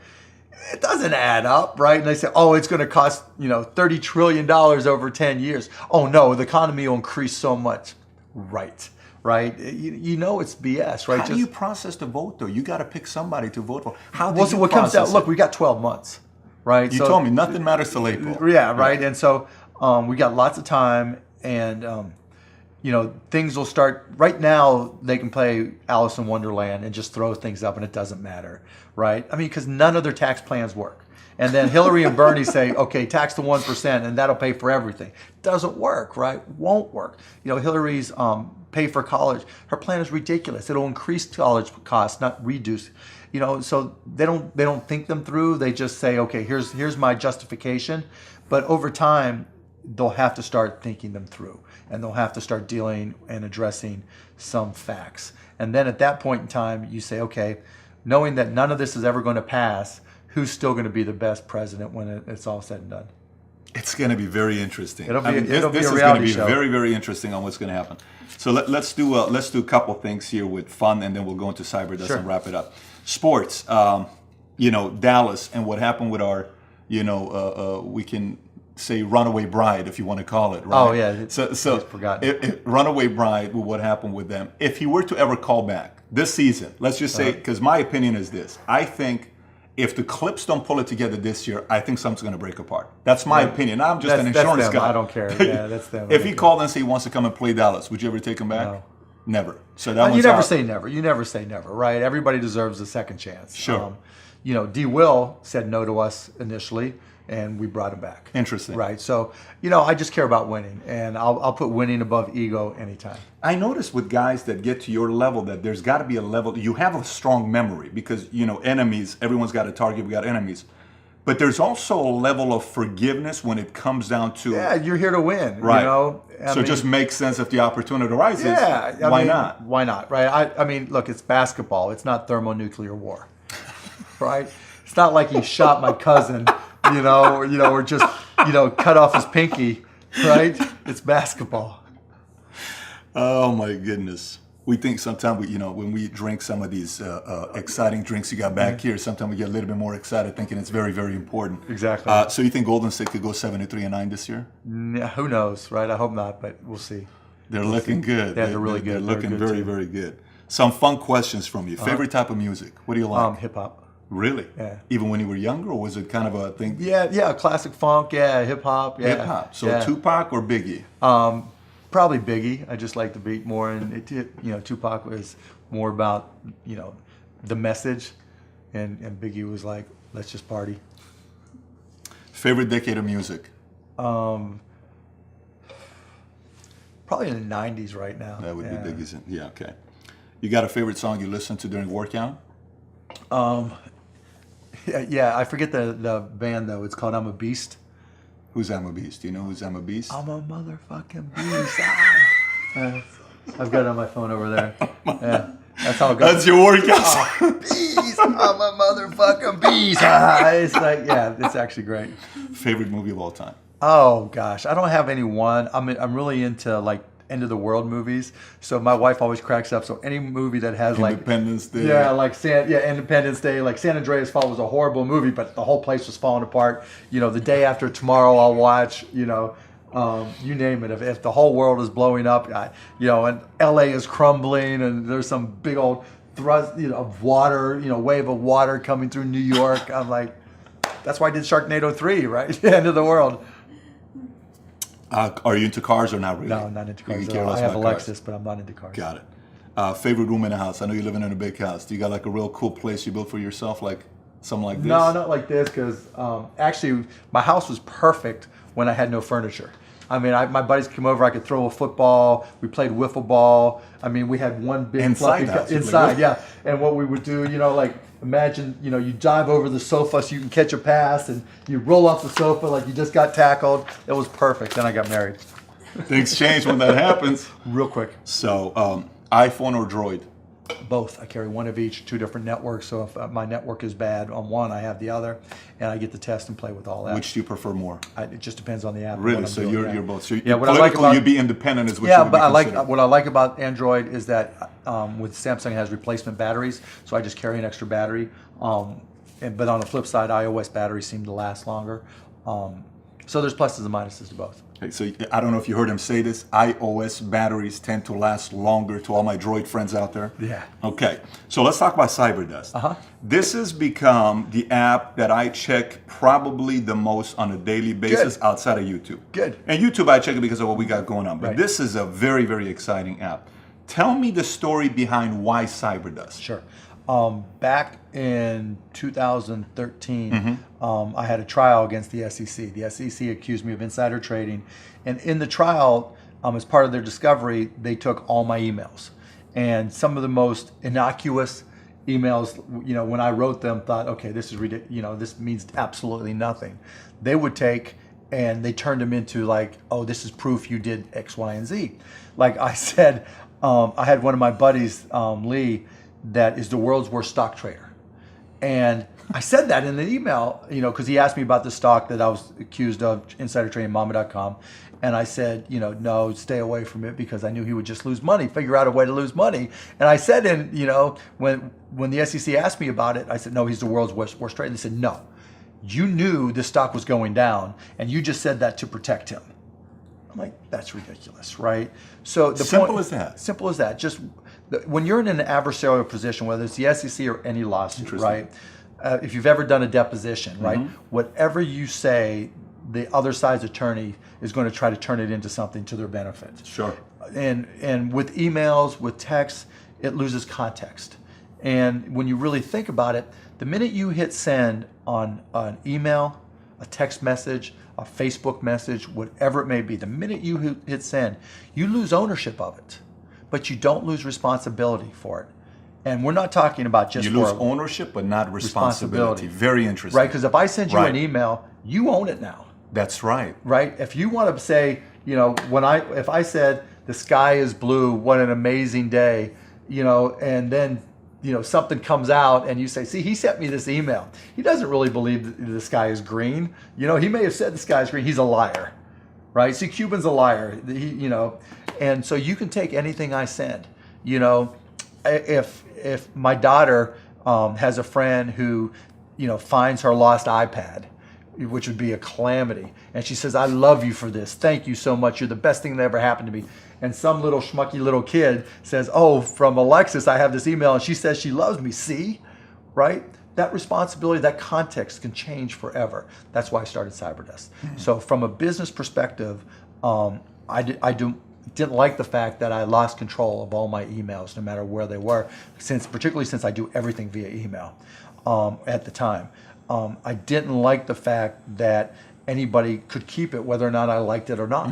It doesn't add up, right? And they say, it's going to cost, $30 trillion over 10 years. Oh no, the economy will increase so much. Right. It's BS, right? How do you process the vote, though? You got to pick somebody to vote for. How do Well, so you what comes process out? Look, we got 12 months, right? You told me nothing matters till April. Yeah, right. And so we got lots of time, and things will start. Right now, they can play Alice in Wonderland and just throw things up and it doesn't matter, right? I mean, because none of their tax plans work. And then Hillary and Bernie say, okay, tax the 1% and that'll pay for everything. Doesn't work, right? Won't work. Hillary's pay for college, her plan is ridiculous. It'll increase college costs, not reduce. So they don't think them through. They just say, okay, here's my justification. But over time, they'll have to start thinking them through, and they'll have to start dealing and addressing some facts. And then at that point in time, you say, okay, knowing that none of this is ever going to pass, who's still going to be the best president when it's all said and done? It's going to be very interesting. It'll be a reality show. This is going to be very, very interesting on what's going to happen. So let's do a couple things here with fun, and then we'll go into Cyber Dust and wrap it up. Sports, Dallas, and what happened with our, we can say runaway bride, if you want to call it, right? Oh yeah. So runaway bride, with what happened with them. If he were to ever call back this season, let's just say, because my opinion is this: I think if the Clips don't pull it together this year, I think something's going to break apart. That's my opinion. I'm just an insurance that's them. guy. I don't care. Yeah, that's them. If he called and said he wants to come and play Dallas, would you ever take him back? No. Never. So that you never say never. You never say never, right? Everybody deserves a second chance. Sure. D. Will said no to us initially, and we brought him back. Interesting. Right. So, I just care about winning, and I'll put winning above ego anytime. I notice with guys that get to your level that there's got to be a level. You have a strong memory because, enemies, everyone's got a target. We got enemies. But there's also a level of forgiveness when it comes down to... Yeah, you're here to win, right. It just makes sense if the opportunity arises. Yeah. Why not? Why not, right? I mean, look, it's basketball. It's not thermonuclear war, right? It's not like he shot my cousin, or just, cut off his pinky, right? It's basketball. Oh, my goodness. We think sometimes, when we drink some of these exciting drinks you got back here, sometimes we get a little bit more excited thinking it's very, very important. Exactly. So you think Golden State could go 73-9 this year? Who knows, right? I hope not, but we'll see. They're looking good. Yeah, they're really good. They're looking very, very good. Some fun questions from you. Favorite type of music? What do you like? Hip-hop. Really? Yeah. Even when you were younger, or was it kind of a thing? Yeah, classic funk, hip-hop. Yeah. Hip-hop. So Tupac or Biggie? Probably Biggie. I just like the beat more, and Tupac was more about the message, and Biggie was like, let's just party. Favorite decade of music? Probably in the '90s right now. That would be Biggie's. Yeah, okay. You got a favorite song you listen to during workout? Yeah, I forget the band though. It's called "I'm a Beast." Who's I'm a Beast? Do you know who's I'm a Beast? I'm a motherfucking beast. I've got it on my phone over there. Yeah, that's how it goes. That's your workout. Beast. I'm a motherfucking beast. It's like, it's actually great. Favorite movie of all time? Oh gosh, I don't have any one. I'm really into like end of the world movies. So my wife always cracks up. So any movie that has Independence Day. Yeah, like Independence Day. Like San Andreas Fault was a horrible movie, but the whole place was falling apart. The Day After Tomorrow I'll watch, you name it. If the whole world is blowing up, and LA is crumbling and there's some big old thrust, of water, wave of water coming through New York. I'm like, that's why I did Sharknado 3, right? End of the world. Are you into cars or not really? No, I'm not into cars. I have a Lexus, but I'm not into cars. Got it. Favorite room in the house? I know you're living in a big house. Do you got like a real cool place you built for yourself, like something like this? No, not like this, because actually my house was perfect when I had no furniture. I mean, my buddies came over. I could throw a football. We played wiffle ball. I mean, we had one big inside, yeah. And what we would do, imagine, you dive over the sofa so you can catch a pass, and you roll off the sofa like you just got tackled. It was perfect. Then I got married. Things change when that happens. Real quick. So, iPhone or Droid? Both. I carry one of each, 2 different networks. So if my network is bad on one, I have the other, and I get to test and play with all that. Which do you prefer more? It just depends on the app. Really? So you're both. So what I like about you'd be independent is what yeah, you would but be considered. what I like about Android is that with Samsung it has replacement batteries, so I just carry an extra battery. But on the flip side, iOS batteries seem to last longer. So there's pluses and minuses to both. Okay, so I don't know if you heard him say this. iOS batteries tend to last longer, to all my Droid friends out there. Yeah. Okay, so let's talk about CyberDust. Uh-huh. This has become the app that I check probably the most on a daily basis outside of YouTube. Good. And YouTube I check it because of what we got going on. But Right. this is a very, very exciting app. Tell me the story behind why CyberDust. Sure. Back in 2013, I had a trial against the SEC. The SEC accused me of insider trading. And in the trial, as part of their discovery, they took all my emails. And some of the most innocuous emails, when I wrote them, thought, okay, this is ridiculous. This means absolutely nothing. They would take and they turned them into like, oh, this is proof you did X, Y, and Z. Like I said, I had one of my buddies, Lee, that is the world's worst stock trader. And I said that in the email, because he asked me about the stock that I was accused of insider trading, mama.com. And I said, no, stay away from it, because I knew he would just lose money, figure out a way to lose money. And I said, when the SEC asked me about it, I said, no, he's the world's worst trader. They said, no, you knew the stock was going down and you just said that to protect him. I'm like, that's ridiculous, right? So the Simple as that. Simple as that. Just when you're in an adversarial position, whether it's the SEC or any lawsuit, right? If you've ever done a deposition, right? Whatever you say, the other side's attorney is going to try to turn it into something to their benefit. Sure. And with emails, with texts, it loses context. And when you really think about it, the minute you hit send on an email, a text message, a Facebook message, whatever it may be, the minute you hit send, you lose ownership of it, but you don't lose responsibility for it. And we're not talking about just you lose ownership, but not responsibility. Very interesting. Right, because if I send you an email, you own it now. That's right. Right? If you want to say, if I said the sky is blue, what an amazing day, and then something comes out and you say, see, he sent me this email. He doesn't really believe that the sky is green. He may have said the sky is green. He's a liar, right? See, Cuban's a liar. And so you can take anything I send. If my daughter has a friend who, finds her lost iPad, which would be a calamity, and she says, I love you for this. Thank you so much. You're the best thing that ever happened to me. And some little schmucky little kid says, oh, from Alexis, I have this email, and she says she loves me. See, right? That responsibility, that context can change forever. That's why I started CyberDust. So from a business perspective, I didn't like the fact that I lost control of all my emails, no matter where they were, particularly since I do everything via email at the time. I didn't like the fact that anybody could keep it, whether or not I liked it or not,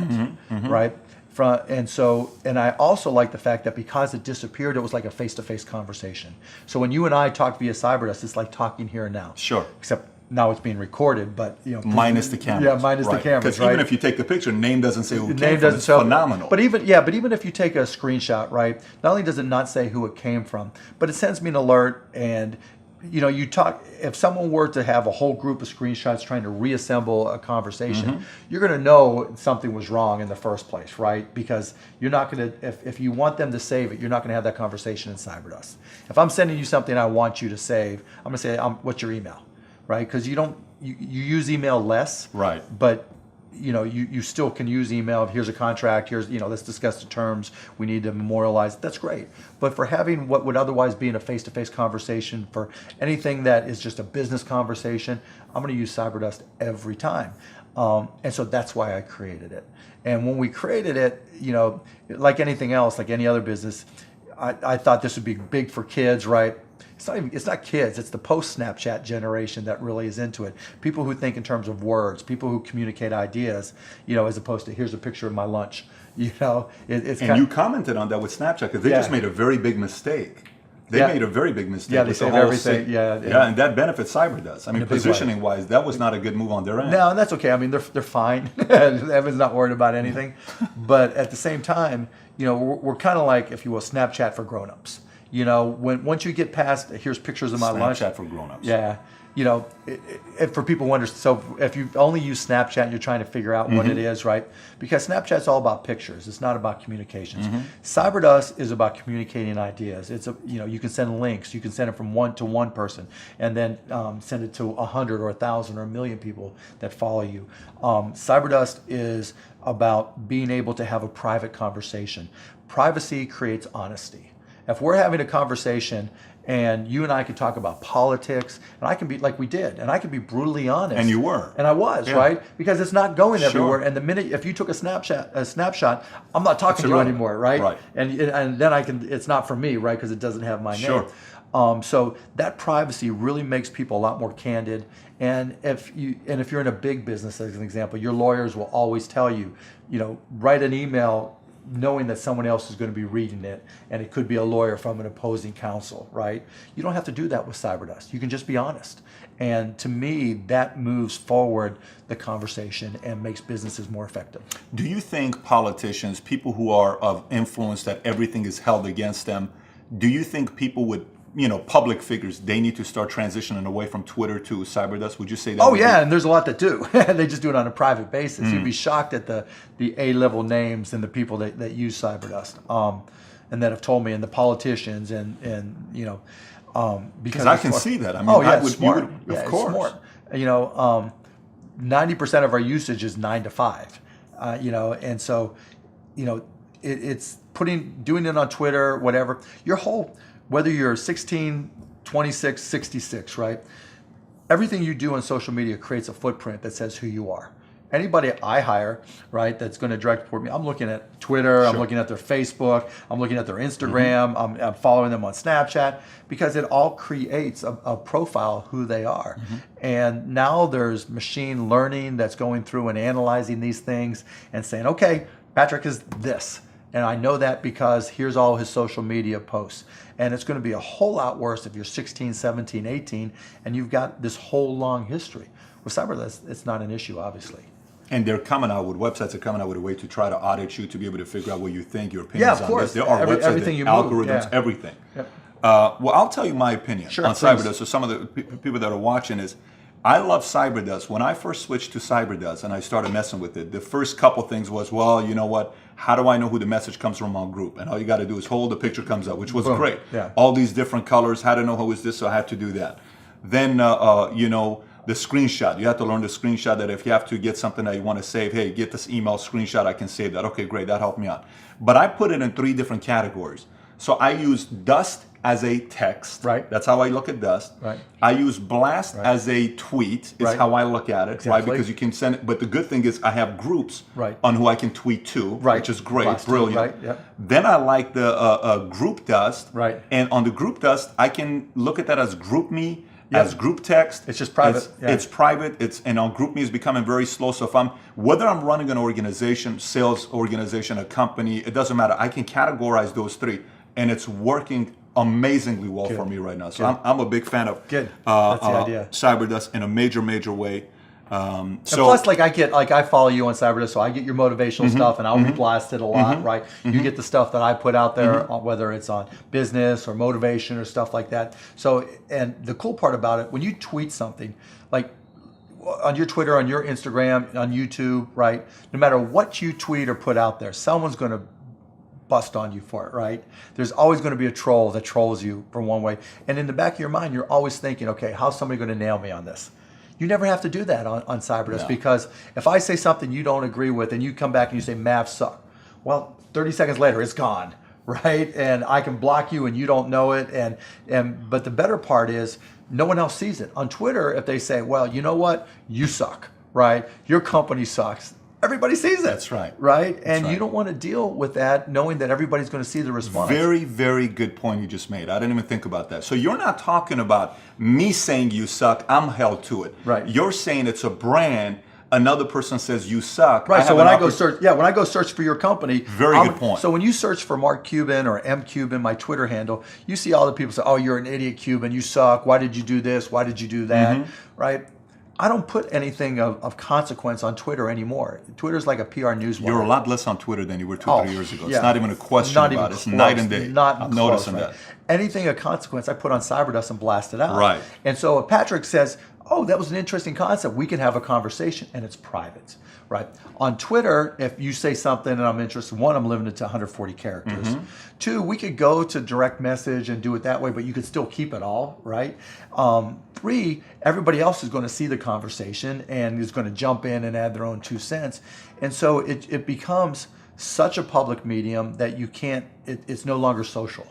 right? And I also like the fact that because it disappeared, it was like a face-to-face conversation. So when you and I talk via CyberDust, it's like talking here and now. Sure. Except now it's being recorded, but minus the cameras. Yeah, minus the cameras. Because right? even if you take the picture, name doesn't say who it came Name from. doesn't It's show. phenomenal. But even if you take a screenshot, right? Not only does it not say who it came from, but it sends me an alert. And you talk. If someone were to have a whole group of screenshots trying to reassemble a conversation, you're going to know something was wrong in the first place, right? Because you're not going to. If you want them to save it, you're not going to have that conversation in CyberDust. If I'm sending you something I want you to save, I'm going to say, "What's your email?" Right? Because you use email less, right? But you still can use email. Here's a contract. Here's let's discuss the terms. We need to memorialize. That's great. But for having what would otherwise be in a face-to-face conversation, for anything that is just a business conversation, I'm going to use CyberDust every time. And so that's why I created it. And when we created it, like anything else, like any other business, I thought this would be big for kids, right? It's not kids, it's the post-Snapchat generation that really is into it. People who think in terms of words, people who communicate ideas, as opposed to here's a picture of my lunch. You commented on that with Snapchat, because they just made a very big mistake. They made a very big mistake. Yeah, they save everything. Yeah, and that benefits CyberDust. I mean, positioning-wise, that was not a good move on their end. No, and that's okay. I mean, they're fine. Evan's not worried about anything. But at the same time, we're kind of like, if you will, Snapchat for grown-ups. Once you get past, here's pictures of my lunch. Snapchat for grown-ups. Yeah. for people who understand, so if you only use Snapchat and you're trying to figure out what it is, right? Because Snapchat's all about pictures. It's not about communications. CyberDust is about communicating ideas. It's you can send links. You can send it from one to one person, and then send it to 100 or 1,000 or 1,000,000 people that follow you. CyberDust is about being able to have a private conversation. Privacy creates honesty. If we're having a conversation and you and I could talk about politics, and I can be like we did, and I can be brutally honest. And you were. And I was, Yeah. right? Because it's not going Sure. everywhere. And the minute, if you took a snapshot, I'm not talking to you irrelevant. anymore, right? Right. And then it's not for me, right? Because it doesn't have my Sure. name. So that privacy really makes people a lot more candid. And if you're in a big business, as an example, your lawyers will always tell you, write an email knowing that someone else is going to be reading it, and it could be a lawyer from an opposing counsel, right? You don't have to do that with CyberDust. You can just be honest. And to me, that moves forward the conversation and makes businesses more effective. Do you think politicians, people who are of influence, that everything is held against them, do you think people would, public figures, they need to start transitioning away from Twitter to CyberDust? Would you say that? Oh yeah, and there's a lot that do. They just do it on a private basis. You'd be shocked at the A-level names and the people that use CyberDust, and that have told me, and the politicians, and because I can see that. I mean, oh yeah, I it's would, smart. you would, Yeah, of it's course. smart. 90% of our usage is 9 to 5. And so, it's doing it on Twitter, whatever. Whether you're 16, 26, 66, right? Everything you do on social media creates a footprint that says who you are. Anybody I hire, right, that's going to direct report me, I'm looking at Twitter, I'm looking at their Facebook, I'm looking at their Instagram, I'm following them on Snapchat, because it all creates a profile of who they are. And now there's machine learning that's going through and analyzing these things and saying, okay, Patrick is this. And I know that because here's all his social media posts. And it's going to be a whole lot worse if you're 16, 17, 18, and you've got this whole long history. With CyberDust, it's not an issue, obviously. And websites are coming out with a way to try to audit you, to be able to figure out what you think, your opinions of on course. this. There are websites, Everything you move, algorithms, everything. Yep. Well, I'll tell you my opinion on please. CyberDust. So some of the people that are watching is, I love CyberDust. When I first switched to CyberDust and I started messing with it, the first couple things was, well, you know what? How do I know who the message comes from on group? And all you got to do is hold, the picture comes up, which was Boom. great. Yeah. All these different colors, how to know who is this, so I had to do that. Then, the screenshot. You have to learn the screenshot, that if you have to get something that you want to save, hey, get this email screenshot, I can save that. Okay, great, that helped me out. But I put it in 3 different categories. So I use Dust as a text. Right. That's how I look at Dust. Right. I use Blast as a tweet, is how I look at it. Exactly. Right? Because you can send it. But the good thing is I have groups on who I can tweet to, which is great, Blast brilliant. Right. Yep. Then I like the group Dust. Right. And on the group Dust, I can look at that as group me, as group text. It's just private. It's private. And on GroupMe is becoming very slow. So whether I'm running an organization, sales organization, a company, it doesn't matter. I can categorize those 3, and it's working amazingly well for me right now. So I'm a big fan of That's the idea. CyberDust in a major way. And plus, I follow you on CyberDust, so I get your motivational stuff, and I'll reblast it a lot, right? You get the stuff that I put out there, whether it's on business or motivation or stuff like that. So, and the cool part about it, when you tweet something, like on your Twitter, on your Instagram, on YouTube, right? No matter what you tweet or put out there, someone's going to bust on you for it, right? There's always going to be a troll that trolls you from one way. And in the back of your mind, you're always thinking, okay, how's somebody going to nail me on this? You never have to do that on CyberDust, because if I say something you don't agree with and you come back and you say Mavs suck, well, 30 seconds later it's gone, right? And I can block you and you don't know it. But the better part is no one else sees it. On Twitter, if they say, well, you know what? You suck, right? Your company sucks. Everybody sees it. That's right. Right? And you don't want to deal with that knowing that everybody's going to see the response. Very, very good point you just made. I didn't even think about that. So you're not talking about me saying you suck, I'm held to it. Right. You're saying it's a brand, another person says you suck. Right. So when I go search for your company, very good point. So when you search for Mark Cuban or M Cuban, my Twitter handle, you see all the people say, "Oh, you're an idiot, Cuban. You suck. Why did you do this? Why did you do that?" Right? I don't put anything of consequence on Twitter anymore. Twitter's like a PR newswire. You're a lot less on Twitter than you were 3 years ago. It's yeah. not even a question Not about even it. It's close. night and day. Not I'm close, noticing right? that. Anything of consequence, I put on Cyberdust and blast it out. Right. And so if Patrick says, oh, that was an interesting concept, we can have a conversation, and it's private, right? On Twitter, if you say something and I'm interested, one, I'm limited to 140 characters. Two, we could go to direct message and do it that way, but you could still keep it all, right? Three, everybody else is going to see the conversation and is going to jump in and add their own 2 cents. And so it becomes such a public medium that you can't, it's no longer social.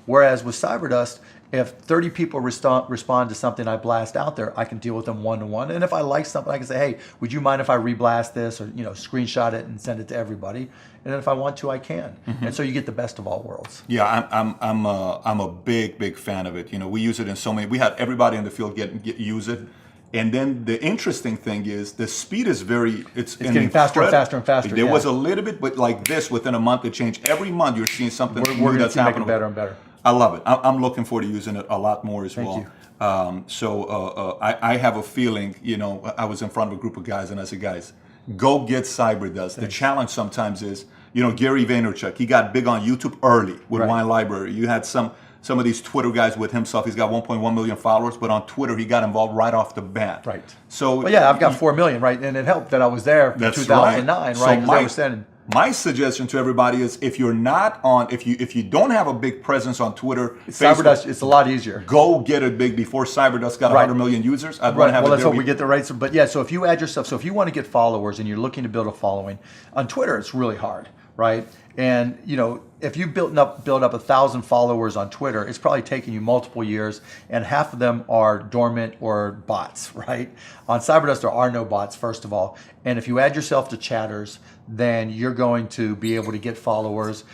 Whereas with Cyberdust, if 30 people respond to something I blast out there, I can deal with them one-to-one. And if I like something, I can say, hey, would you mind if I reblast this, or screenshot it and send it to everybody? And then if I want to, I can. And so you get the best of all worlds. Yeah, I'm a big fan of it. We use it in so many. We had everybody in the field use it. And then the interesting thing is the speed is it's getting faster and faster and faster. There was a little bit, but like this, within a month it changed. Every month you're seeing something We're that's happening. better and better. I love it. I'm looking forward to using it a lot more as well. Thank you. I have a feeling, I was in front of a group of guys and I said, guys, go get Cyberdust. The challenge sometimes is, Gary Vaynerchuk, he got big on YouTube early with Wine Library. You had some of these Twitter guys with himself. He's got 1.1 million followers, but on Twitter he got involved right off the bat. Right. So well, yeah, I've got 4 million, right? And it helped that I was there for 2009, right? right? So I was sending. My suggestion to everybody is, if you're not on, if you don't have a big presence on Twitter, Cyberdust, Facebook, it's a lot easier. Go get it big before Cyberdust got 100 million users. I'd want to have well, it let's there. hope we get the right. But yeah, so if you add yourself, so if you want to get followers and you're looking to build a following on Twitter, it's really hard, right? And if you build up 1,000 followers on Twitter, it's probably taking you multiple years, and half of them are dormant or bots, right? On Cyberdust, there are no bots, first of all. And if you add yourself to chatters, then you're going to be able to get followers,